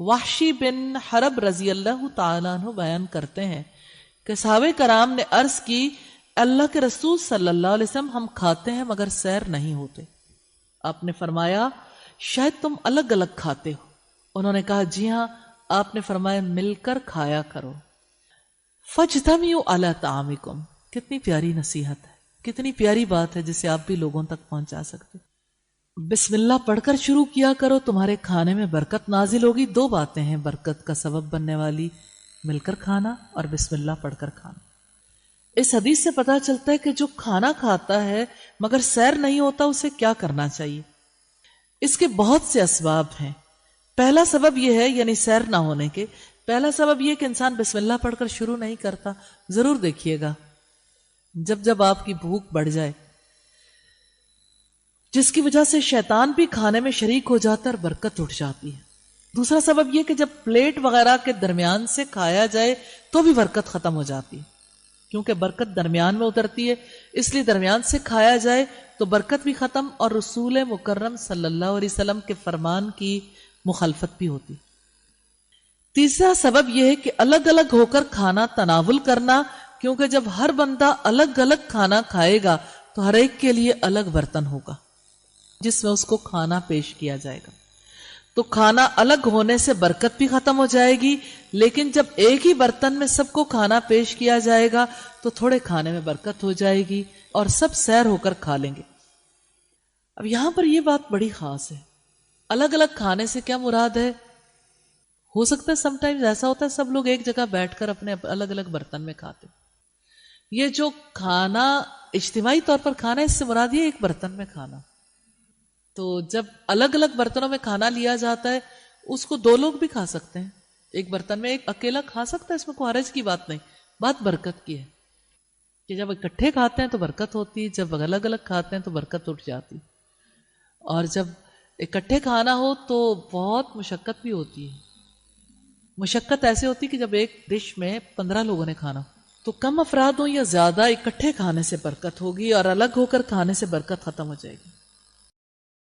وحشی بن حرب رضی اللہ تعالیٰ عنہ بیان کرتے ہیں کہ صحابہ کرام نے عرض کی اللہ کے رسول صلی اللہ علیہ وسلم ہم کھاتے ہیں مگر سیر نہیں ہوتے. آپ نے فرمایا شاید تم الگ الگ کھاتے ہو. انہوں نے کہا جی ہاں. آپ نے فرمایا مل کر کھایا کرو. فاجتمعوا علی طعامکم. کتنی پیاری نصیحت ہے, کتنی پیاری بات ہے جسے آپ بھی لوگوں تک پہنچا سکتے. بسم اللہ پڑھ کر شروع کیا کرو, تمہارے کھانے میں برکت نازل ہوگی. دو باتیں ہیں برکت کا سبب بننے والی, مل کر کھانا اور بسم اللہ پڑھ کر کھانا. اس حدیث سے پتا چلتا ہے کہ جو کھانا کھاتا ہے مگر سیر نہیں ہوتا اسے کیا کرنا چاہیے. اس کے بہت سے اسباب ہیں. پہلا سبب یہ ہے, یعنی سیر نہ ہونے کے پہلا سبب یہ کہ انسان بسم اللہ پڑھ کر شروع نہیں کرتا. ضرور دیکھیے گا جب جب آپ کی بھوک بڑھ جائے, جس کی وجہ سے شیطان بھی کھانے میں شریک ہو جاتا ہے اور برکت اٹھ جاتی ہے. دوسرا سبب یہ کہ جب پلیٹ وغیرہ کے درمیان سے کھایا جائے تو بھی برکت ختم ہو جاتی ہے, کیونکہ برکت درمیان میں اترتی ہے, اس لیے درمیان سے کھایا جائے تو برکت بھی ختم اور رسول مکرم صلی اللہ علیہ وسلم کے فرمان کی مخالفت بھی ہوتی. تیسرا سبب یہ ہے کہ الگ الگ ہو کر کھانا تناول کرنا, کیونکہ جب ہر بندہ الگ الگ کھانا کھائے گا تو ہر ایک کے لیے الگ برتن ہوگا جس میں اس کو کھانا پیش کیا جائے گا. تو کھانا الگ ہونے سے برکت بھی ختم ہو جائے گی, لیکن جب ایک ہی برتن میں سب کو کھانا پیش کیا جائے گا تو تھوڑے کھانے میں برکت ہو جائے گی اور سب سیر ہو کر کھا لیں گے. اب یہاں پر یہ بات بڑی خاص ہے. الگ الگ کھانے سے کیا مراد ہے؟ ہو سکتا ہے سم ٹائمز ایسا ہوتا ہے سب لوگ ایک جگہ بیٹھ کر اپنے الگ الگ برتن میں کھاتے. یہ جو کھانا اجتماعی طور پر کھانا ہے, اس سے مراد یہ ایک برتن میں کھانا. تو جب الگ الگ برتنوں میں کھانا لیا جاتا ہے اس کو دو لوگ بھی کھا سکتے ہیں. ایک برتن میں ایک اکیلا کھا سکتا ہے, اس میں کوئی حرج کی بات نہیں. بات برکت کی ہے کہ جب اکٹھے کھاتے ہیں تو برکت ہوتی ہے, جب الگ الگ کھاتے ہیں تو برکت اٹھ جاتی. اور جب اکٹھے کھانا ہو تو بہت مشقت بھی ہوتی ہے. مشقت ایسے ہوتی کہ جب ایک ڈش میں 15 لوگوں نے کھانا, تو کم افراد ہوں یا زیادہ, اکٹھے کھانے سے برکت ہوگی اور الگ ہو کر کھانے سے برکت ختم ہو جائے گی.